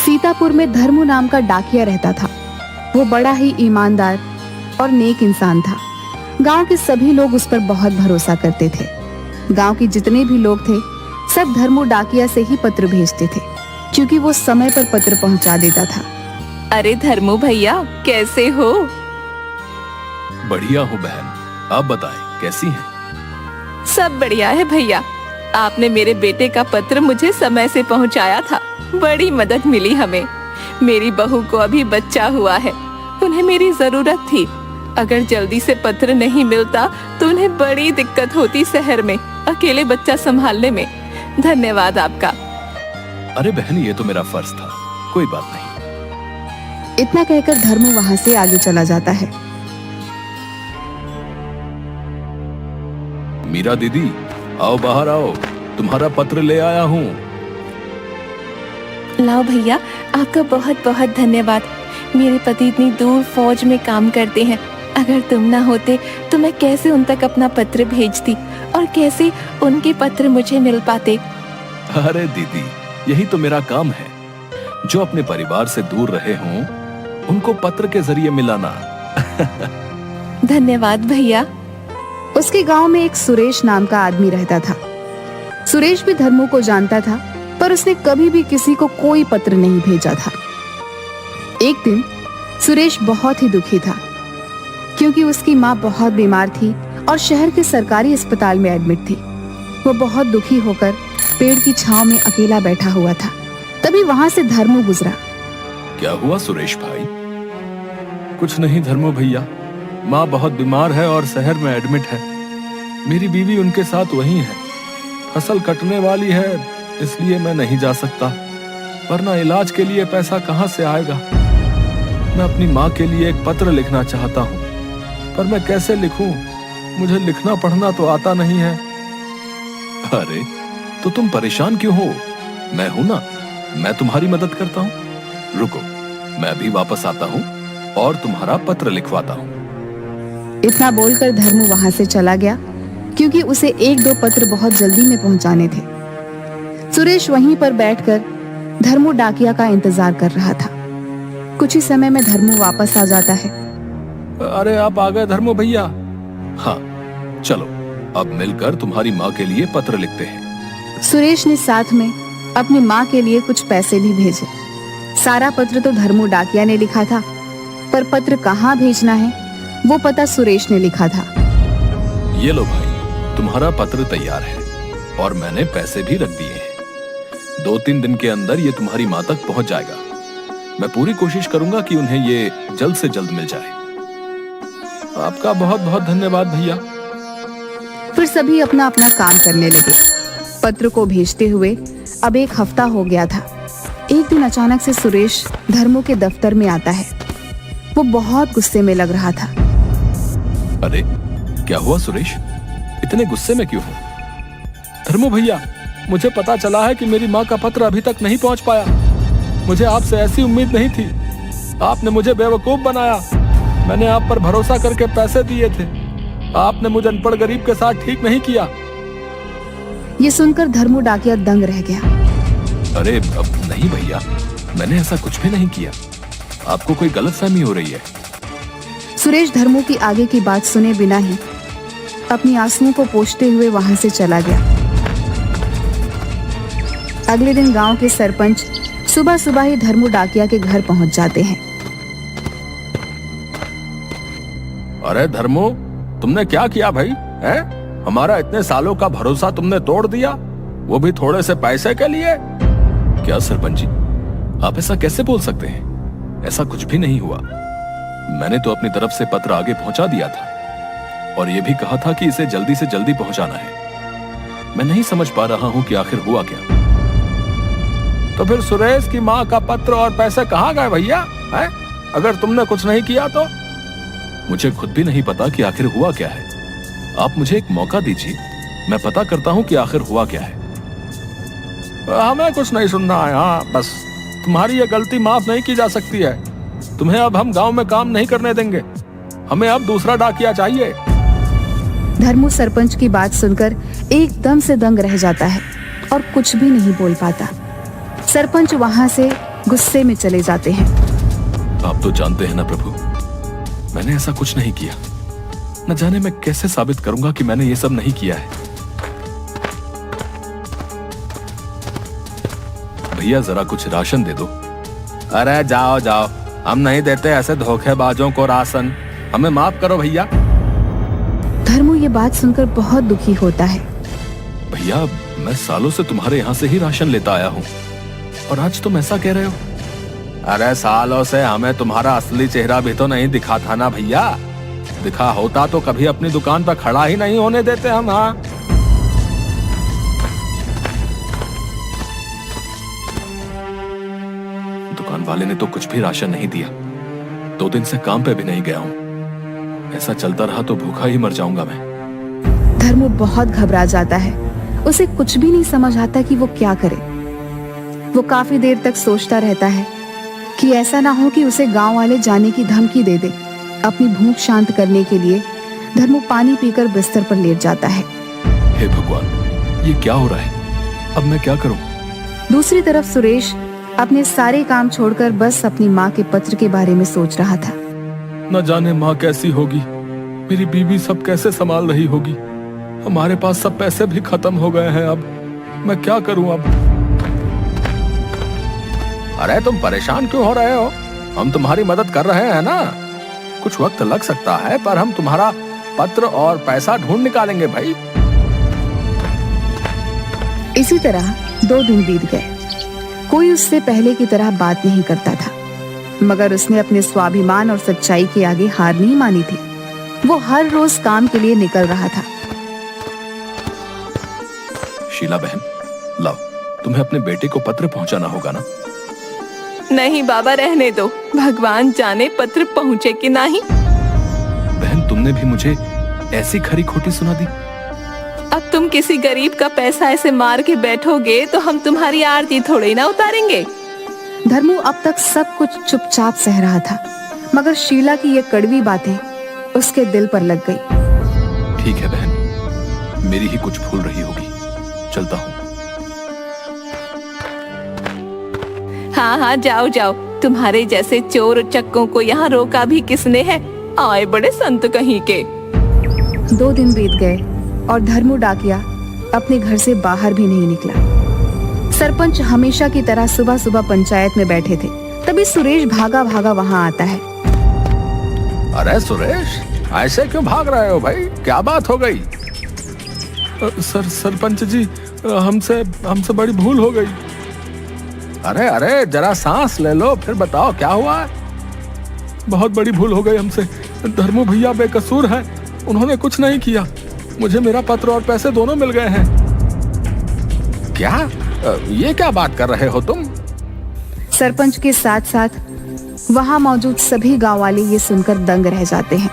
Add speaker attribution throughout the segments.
Speaker 1: सीतापुर में धर्मू नाम का डाकिया रहता था। वो बड़ा ही ईमानदार और नेक इंसान था। गांव के सभी लोग उस पर बहुत भरोसा करते थे। गांव के जितने भी लोग थे सब धर्मू डाकिया से ही पत्र भेजते थे, क्योंकि वो समय पर पत्र पहुंचा देता था।
Speaker 2: अरे धर्मू भैया, कैसे हो?
Speaker 3: बढ़िया हूँ बहन, आप बताएं कैसी हैं?
Speaker 2: सब बढ़िया है भैया। आपने मेरे बेटे का पत्र मुझे समय से पहुंचाया था, बड़ी मदद मिली हमें। मेरी बहू को अभी बच्चा हुआ है, उन्हें मेरी जरूरत थी। अगर जल्दी से पत्र नहीं मिलता तो उन्हें बड़ी दिक्कत होती शहर में अकेले बच्चा संभालने में। धन्यवाद आपका।
Speaker 3: अरे बहन, ये तो मेरा फर्ज था, कोई बात नहीं।
Speaker 1: इतना कहकर धर्मू वहां से आगे चला जाता है।
Speaker 3: मीरा दीदी, आओ बाहर आओ, तुम्हारा पत्र ले आया हूँ।
Speaker 2: लाओ भैया, आपका बहुत बहुत धन्यवाद। मेरे पति इतनी दूर फौज में काम करते हैं, अगर तुम ना होते तो मैं कैसे उन तक अपना पत्र भेजती और कैसे उनके पत्र मुझे मिल पाते।
Speaker 3: अरे दीदी, यही तो मेरा काम है। जो अपने परिवार से दूर रहे हों उनको पत्र के जरिए मिलाना।
Speaker 2: धन्यवाद भैया।
Speaker 1: उसके गांव में एक सुरेश नाम का आदमी रहता था। सुरेश भी धर्मू को जानता था, पर उसने कभी भी किसी को कोई पत्र नहीं भेजा था। एक दिन सुरेश बहुत ही दुखी था, क्योंकि उसकी माँ बहुत बीमार थी और शहर के सरकारी अस्पताल में एडमिट थी। वो बहुत दुखी होकर पेड़ की छांव में अकेला बैठा हुआ था। तभी वहां से धर्मू गुजरा।
Speaker 3: क्या हुआ सुरेश भाई? कुछ नहीं धर्मू भैया, माँ बहुत बीमार है और शहर में एडमिट है। मेरी बीवी उनके साथ वहीं है। फसल कटने वाली है, इसलिए मैं नहीं जा सकता, वरना इलाज के लिए पैसा कहाँ से आएगा। मैं अपनी माँ के लिए एक पत्र लिखना चाहता हूँ, पर मैं कैसे लिखूं? मुझे लिखना पढ़ना तो आता नहीं है। अरे तो तुम परेशान क्यों हो? मैं हूं ना, मैं तुम्हारी मदद करता हूँ। रुको, मैं अभी वापस आता हूँ और तुम्हारा पत्र लिखवाता हूँ।
Speaker 1: इतना बोलकर धर्मू वहां से चला गया, क्योंकि उसे एक दो पत्र बहुत जल्दी में पहुंचाने थे। सुरेश वहीं पर बैठकर धर्मू डाकिया का इंतजार कर रहा था। कुछ ही समय में धर्मू वापस आ जाता है।
Speaker 3: अरे आप आ गए धर्मू भैया? हाँ चलो, अब मिलकर तुम्हारी माँ के लिए पत्र लिखते हैं।
Speaker 1: सुरेश ने साथ में अपनी माँ के लिए कुछ पैसे भी भेजे। सारा पत्र तो धर्मू डाकिया ने लिखा था, पर पत्र कहाँ भेजना है वो पता सुरेश ने लिखा था।
Speaker 3: ये लो भाई, तुम्हारा पत्र तैयार है और मैंने पैसे भी रख दिए हैं। 2-3 दिन के अंदर ये तुम्हारी माँ तक पहुंच जाएगा। मैं पूरी कोशिश करूंगा कि उन्हें ये जल्द से जल्द मिल जाए। आपका बहुत बहुत धन्यवाद भैया।
Speaker 1: फिर सभी अपना अपना काम करने लगे। पत्र को भेजते हुए अब 1 हफ्ता हो गया था। एक दिन अचानक से सुरेश धर्मू के दफ्तर में आता है। वो बहुत गुस्से में लग रहा था।
Speaker 3: अरे क्या हुआ सुरेश, इतने गुस्से में क्यों हो?
Speaker 4: धर्मू भैया, मुझे पता चला है कि मेरी माँ का पत्र अभी तक नहीं पहुँच पाया। मुझे आपसे ऐसी उम्मीद नहीं थी। आपने मुझे बेवकूफ बनाया। मैंने आप पर भरोसा करके पैसे दिए थे। आपने मुझे अनपढ़ गरीब के साथ ठीक नहीं किया।
Speaker 1: ये सुनकर धर्मू डाकिया दंग रह गया।
Speaker 3: अरे अब नहीं भैया, मैंने ऐसा कुछ भी नहीं किया। आपको कोई गलतफहमी हो रही है।
Speaker 1: सुरेश धर्मू की आगे की बात सुने बिना ही अपनी आंसुओं को पोंछते हुए वहां से चला गया। अगले दिन गांव के सरपंच सुबह सुबह ही धर्मू डाकिया के घर पहुंच जाते हैं।
Speaker 4: अरे धर्मू, तुमने क्या किया भाई? है? हमारा इतने सालों का भरोसा तुमने तोड़ दिया, वो भी थोड़े से पैसे के लिए।
Speaker 3: क्या सरपंच जी, आप ऐसा कैसे बोल सकते हैं? ऐसा कुछ भी नहीं हुआ। मैंने तो अपनी तरफ से पत्र आगे पहुंचा दिया था और यह भी कहा था कि इसे जल्दी से जल्दी पहुंचाना है। मैं नहीं समझ पा रहा हूं कि आखिर हुआ क्या।
Speaker 4: तो फिर सुरेश की माँ का पत्र और पैसे कहाँ गए भैया? है? अगर तुमने कुछ नहीं किया तो?
Speaker 3: मुझे खुद भी नहीं पता कि आखिर हुआ क्या है। आप मुझे एक मौका दीजिए, मैं पता करता हूं कि आखिर हुआ क्या है।
Speaker 4: हमें कुछ नहीं सुनना है। हाँ बस, तुम्हारी ये गलती माफ नहीं की जा सकती है। तुम्हें अब हम गांव में काम नहीं करने देंगे। हमें अब दूसरा डाकिया चाहिए।
Speaker 1: धर्मू सरपंच की बात सुनकर एकदम से दंग रह जाता है और कुछ भी नहीं बोल पाता। सरपंच वहां से गुस्से में चले जाते हैं।
Speaker 3: आप तो जानते हैं ना प्रभु, मैंने ऐसा कुछ नहीं किया। न जाने मैं कैसे साबित करूंगा कि मैंने ये सब नहीं किया है। भैया जरा कुछ राशन दे दो। अरे जाओ जाओ, हम नहीं देते ऐसे धोखेबाजों को राशन। हमें माफ करो भैया।
Speaker 1: धर्मू ये बात सुनकर बहुत दुखी होता है।
Speaker 3: भैया मैं सालों से तुम्हारे यहाँ से ही राशन लेता आया हूँ, और आज तुम ऐसा कह रहे हो। अरे सालों से हमें तुम्हारा असली चेहरा भी तो नहीं दिखा था ना भैया। दिखा होता तो कभी अपनी दुकान पर खड़ा ही नहीं होने देते हम। हाँ, दुकान वाले ने तो कुछ भी राशन नहीं दिया। 2 दिन से काम पे भी नहीं गया हूँ। ऐसा चलता रहा तो भूखा ही मर जाऊंगा मैं।
Speaker 1: धर्मू बहुत घबरा जाता है। उसे कुछ भी नहीं समझ आता कि वो क्या करे। वो काफी देर तक सोचता रहता है कि ऐसा ना हो कि उसे गांव वाले जाने की धमकी दे दे। अपनी भूख शांत करने के लिए धर्मू पानी पीकर बिस्तर पर लेट जाता है।
Speaker 3: हे भगवान, ये क्या हो रहा है? अब मैं क्या करूं?
Speaker 1: दूसरी तरफ सुरेश अपने सारे काम छोड़कर बस अपनी माँ के पत्र के बारे में सोच रहा था।
Speaker 4: न जाने माँ कैसी होगी, मेरी बीवी सब कैसे संभाल रही होगी। हमारे पास सब पैसे भी खत्म हो गए हैं। अब मैं क्या करूं? अब
Speaker 3: अरे तुम परेशान क्यों हो रहे हो? हम तुम्हारी मदद कर रहे हैं ना। कुछ वक्त लग सकता है, पर हम तुम्हारा पत्र और पैसा ढूंढ निकालेंगे भाई।
Speaker 1: इसी तरह 2 दिन बीत गए। कोई उससे पहले की तरह बात नहीं करता था, मगर उसने अपने स्वाभिमान और सच्चाई के आगे हार नहीं मानी थी। वो हर रोज काम के लिए निकल रहा था।
Speaker 3: शीला बहन, लाओ, तुम्हें अपने बेटे को पत्र पहुंचाना होगा ना।
Speaker 2: नहीं बाबा, रहने दो। भगवान जाने पत्र पहुँचे कि नहीं।
Speaker 3: बहन, तुमने भी मुझे ऐसी खरी खोटी सुना दी।
Speaker 2: अब तुम किसी गरीब का पैसा ऐसे मार के बैठोगे तो हम तुम्हारी आरती थोड़ी ना उतारेंगे।
Speaker 1: धर्मू अब तक सब कुछ चुपचाप सह रहा था, मगर शीला की ये कड़वी बातें उसके दिल पर लग गई।
Speaker 3: ठीक है बहन, मेरी ही कुछ भूल रही होगी। चलता हूँ।
Speaker 2: हाँ हाँ, जाओ जाओ। तुम्हारे जैसे चोर चक्कों को यहाँ रोका भी किसने है? आए बड़े संत कहीं के।
Speaker 1: 2 दिन बीत गए और धर्मू डाकिया अपने घर से बाहर भी नहीं निकला। सरपंच हमेशा की तरह सुबह सुबह पंचायत में बैठे थे। तभी सुरेश भागा भागा वहाँ आता है।
Speaker 3: अरे सुरेश, ऐसे क्यों भाग रहे हो भाई? क्या बात हो गई?
Speaker 4: सरपंच जी, हमसे बड़ी भूल हो गई।
Speaker 3: अरे अरे, जरा सांस ले लो, फिर बताओ क्या हुआ।
Speaker 4: बहुत बड़ी भूल हो गई हमसे। धर्मू भैया बेकसूर हैं, उन्होंने कुछ नहीं किया। मुझे मेरा पत्र और पैसे दोनों मिल गए हैं।
Speaker 3: क्या? ये क्या बात कर रहे हो तुम?
Speaker 1: सरपंच के साथ साथ वहाँ मौजूद सभी गांव वाले ये सुनकर दंग रह जाते हैं।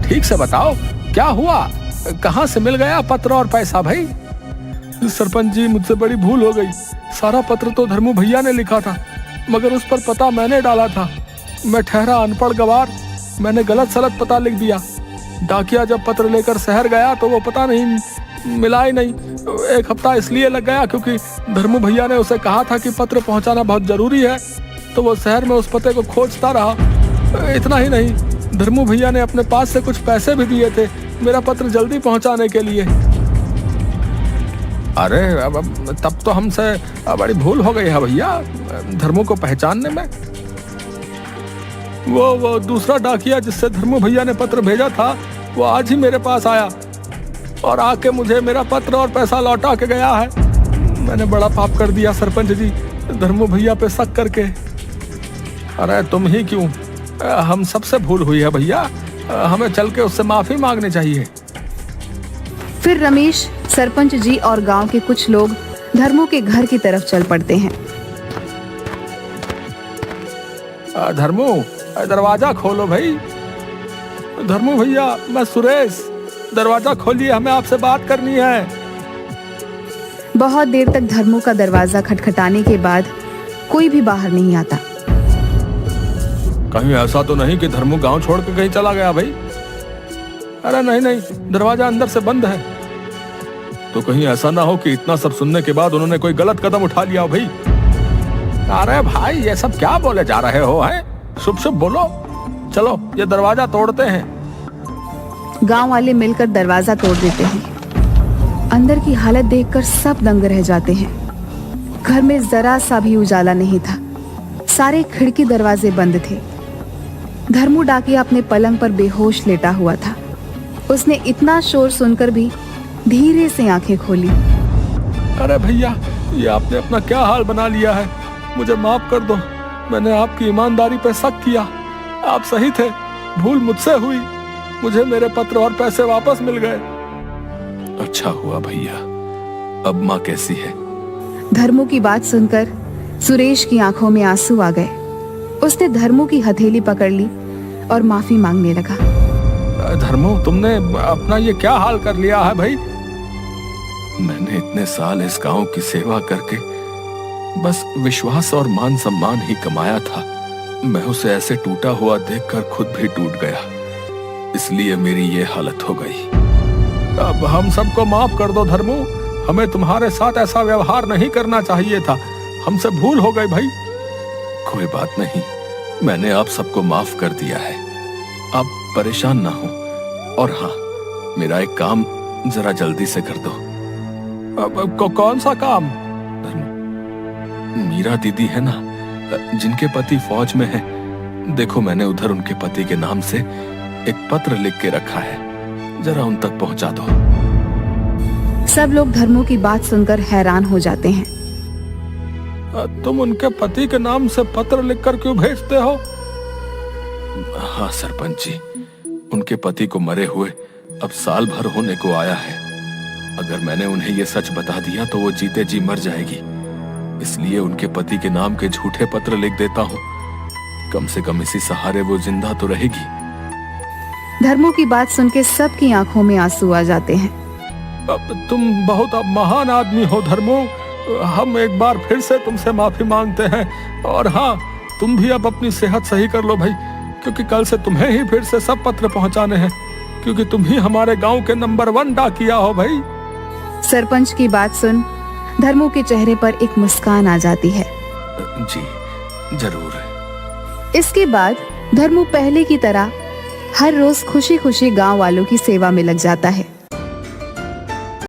Speaker 3: ठीक से बताओ, क्या हुआ? कहाँ से मिल गया पत्र और पैसा भाई?
Speaker 4: सरपंच जी, मुझसे बड़ी भूल हो गई। सारा पत्र तो धर्मू भैया ने लिखा था, मगर उस पर पता मैंने डाला था। मैं ठहरा अनपढ़ गवार, मैंने गलत सलत पता लिख दिया। डाकिया जब पत्र लेकर शहर गया तो वो पता नहीं मिला ही नहीं। 1 हफ्ता इसलिए लग गया क्योंकि धर्मू भैया ने उसे कहा था कि पत्र पहुंचाना बहुत जरूरी है, तो वो शहर में उस पते को खोजता रहा। इतना ही नहीं, धर्मू भैया ने अपने पास से कुछ पैसे भी दिए थे मेरा पत्र जल्दी पहुंचाने के लिए।
Speaker 3: अरे अब तब तो हमसे बड़ी भूल हो गई है भैया, धर्मू को पहचानने में।
Speaker 4: वो दूसरा डाकिया जिससे धर्मू भैया ने पत्र भेजा था, वो आज ही मेरे पास आया और आके मुझे मेरा पत्र और पैसा लौटा के गया है। मैंने बड़ा पाप कर दिया सरपंच जी, धर्मू भैया पे शक करके।
Speaker 3: अरे तुम ही क्यों, हम सबसे भूल हुई है भैया। हमें चल के उससे माफी मांगनी चाहिए।
Speaker 1: फिर रमेश, सरपंच जी और गांव के कुछ लोग धर्मू के घर की तरफ चल पड़ते हैं।
Speaker 3: धर्मू, दरवाजा खोलो भाई।
Speaker 4: धर्मू भैया, मैं सुरेश, दरवाजा खोलिए, हमें आपसे बात करनी है।
Speaker 1: बहुत देर तक धर्मू का दरवाजा खटखटाने के बाद कोई भी बाहर नहीं आता।
Speaker 3: कहीं ऐसा तो नहीं कि धर्मू गांव छोड़ के कहीं चला गया भाई?
Speaker 4: अरे नहीं नहीं, दरवाजा अंदर से बंद है।
Speaker 3: तो कहीं ऐसा ना हो कि इतना सब सुनने के बाद उन्होंने कोई गलत कदम उठा लिया हो भाई?
Speaker 4: अरे भाई ये सब क्या बोले जा रहे हो हैं? शुभ शुभ बोलो। चलो ये दरवाजा तोड़ते हैं।
Speaker 1: गांव वाले मिलकर दरवाजा तोड़ देते हैं। अंदर की हालत देखकर सब दंग रह जाते हैं। घर में जरा सा भी उजाला नहीं था। सारे खिड़की दरवाजे बंद थे। धर्मू डाकिया अपने पलंग पर बेहोश लेटा हुआ था। उसने इतना शोर सुनकर भी धीरे से आंखें खोली।
Speaker 4: अरे भैया, ये आपने अपना क्या हाल बना लिया है? मुझे माफ कर दो, मैंने आपकी ईमानदारी पे शक किया। आप सही थे, भूल मुझसे हुई। मुझे मेरे पत्र और पैसे वापस मिल गए।
Speaker 3: अच्छा हुआ भैया। अब माँ कैसी है?
Speaker 1: धर्मू की बात सुनकर सुरेश की आंखों में आंसू आ गए। उसने धर्मू की हथेली पकड़ ली और माफी मांगने लगा।
Speaker 4: धर्मू, तुमने अपना ये क्या हाल कर लिया है भाई?
Speaker 3: मैंने इतने साल इस गांव की सेवा करके बस विश्वास और मान सम्मान ही कमाया था। मैं उसे ऐसे टूटा हुआ देखकर खुद भी टूट गया, इसलिए मेरी ये हालत हो गई।
Speaker 4: अब हम सबको माफ कर दो धर्मू। हमें तुम्हारे साथ ऐसा व्यवहार नहीं करना चाहिए था। हमसे भूल हो गई भाई।
Speaker 3: कोई बात नहीं, मैंने आप सबको माफ कर दिया है। आप परेशान ना हो। और हाँ, मेरा एक काम जरा जल्दी से कर दो।
Speaker 4: कौन सा काम?
Speaker 3: मीरा दीदी है ना, जिनके पति फौज में है। देखो, मैंने उधर उनके पति के नाम से एक पत्र लिख के रखा है, जरा उन तक पहुंचा दो।
Speaker 1: सब लोग धर्मू की बात सुनकर हैरान हो जाते हैं।
Speaker 4: तुम उनके पति के नाम से पत्र लिखकर क्यों भेजते हो?
Speaker 3: हाँ सरपंच जी, उनके पति को मरे हुए अब साल भर होने को आया है। अगर मैंने उन्हें ये सच बता दिया तो वो जीते जी मर जाएगी, इसलिए उनके पति के नाम के झूठे पत्र लिख देता हूँ। कम से कम इसी सहारे वो जिंदा तो रहेगी।
Speaker 1: धर्मू की बात सुन के सबकी आंखों में आंसू आ जाते हैं।
Speaker 4: तुम बहुत महान आदमी हो धर्मू। हम एक बार फिर से तुमसे माफी मांगते हैं। और हाँ, तुम भी अब अपनी सेहत सही कर लो भाई, क्योंकि कल से तुम्हें ही फिर से सब पत्र पहुंचाने हैं, क्योंकि तुम ही हमारे गांव के नंबर 1 डाकिया हो भाई।
Speaker 1: सरपंच की बात सुन धर्मू के चेहरे पर एक मुस्कान आ जाती है।
Speaker 3: जी जरूर।
Speaker 1: इसके बाद धर्मू पहले की तरह हर रोज खुशी खुशी गांव वालों की सेवा में लग जाता है।